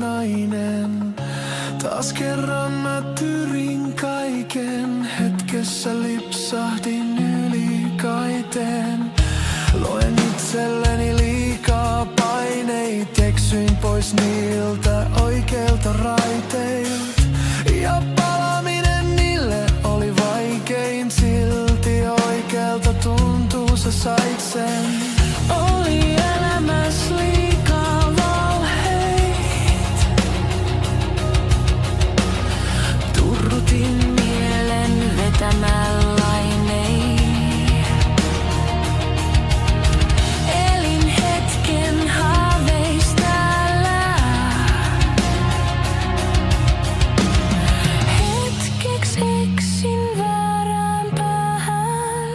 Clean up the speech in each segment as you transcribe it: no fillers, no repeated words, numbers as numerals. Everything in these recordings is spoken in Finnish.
nainen. Taas kerran mä tyrin kaiken, hetkessä lipsahdin ylikaiteen. Loen itselleni liikaa paineita, eksyin pois niiltä oikeilta raiteilta. Ja palaaminen niille oli vaikein, silti oikealta tuntuu sä sait sen. Oli elämäs liikaa valheit, turrutin mielen vetämällä lainein. Elin hetken haaveista täällä, hetkeksi eksin väärään päähän.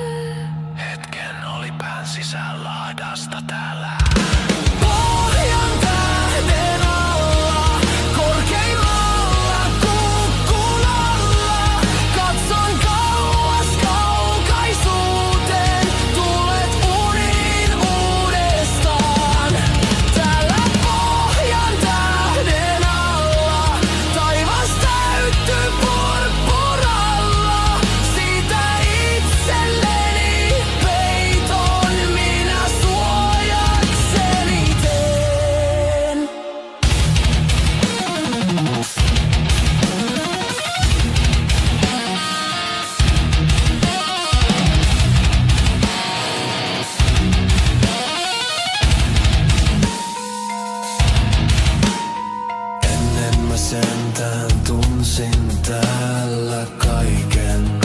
Hetken oli pään sisällä hadasta täällä. Pohjan tähden alla, korkeimmalla kukkun alla. Katson kauas kaukaisuuteen, tulet uniin uudestaan. Täällä pohjan tähden alla, taivas täyttyy purpuralla. Siitä itselleni peiton minä suojakseni teen. Ennen mä sentään tunsin täällä kaiken.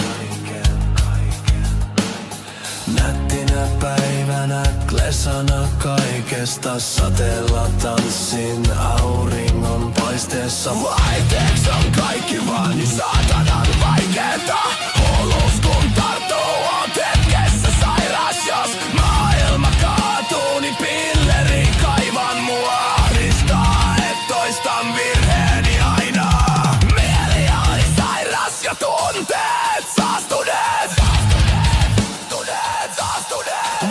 Nättinä päivänä, klesana kaikesta, sateella tanssin auringon paisteessa. Vaihteeksi on kaikki vaan niin saatanan vaikeeta. Hulluus kun tarttuu, on hetkessä sairas. Jos maailma kaatuu, niin pilleri kaivan mua ahdistaa, et toistan virheeni aina. Mieli oli sairas ja tunteet saastuneet.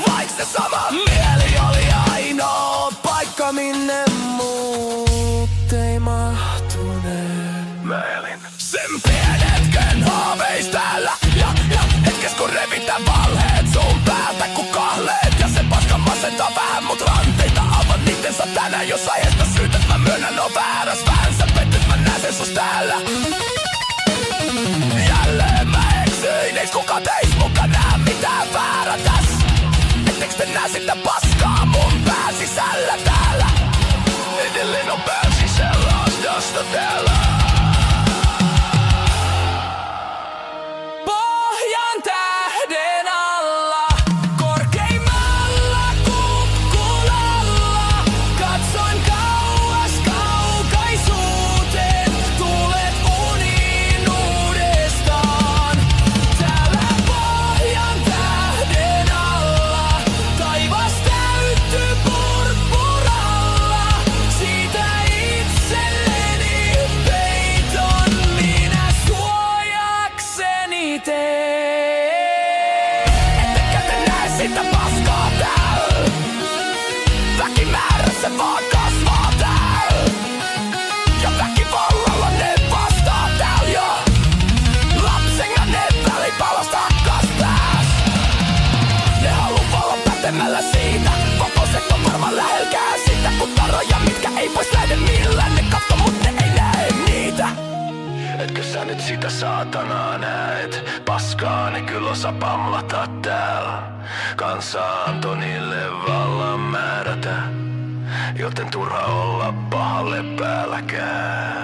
Vaikka se sama mieli oli ainoa paikka, minne muut ei mahtuneet. Mä elin sen pienetken haaveis täällä. Ja hetkes kun revitän valheet sun päältä ku kahleet. Ja se paska masentaa vähän mut ranteita avan niitensä tänään. Jos aiheesta syytät mä myönnän on vääräs. Vähän sä pettyt mä näen sen sus täällä. Jälleen mä eksyin, eiks kuka teis muka nää mitään väärä täs? Etteks te nää sitä paskaa mun pään sisällä täällä? Edelleen on pään sisällä astasta täällä. Pohjan tähden alla, korkeimmalla kukkun alla. Katsoin kauas kaukaisuuteen, tulet uniin uudestaan. Täällä pohjan tähden alla, taivas täyttyy purpuralla. Siitä itselleni peiton minä suojakseni teen. Ettekä te näe sitä paskaa täällä, väkimäärä se vaan kasvaa täällä. Ja väkivallalla ne vastaa täällä jo. Lapsenga ne välipalosta hakkas pääs. Ne haluu vallan pätemällä siitä. Koko sekto varmaan lähelkää sitä. Kun taroja mitkä ei pois lähde millään. Ne katso mut ne ei näe niitä. Etkö sä nyt sitä saatanaa näet? Paskaa ne kyllä osaa pamlata täällä. Kansa antoi niille vallan määrätä. Joten turha olla pahalle päälläkään.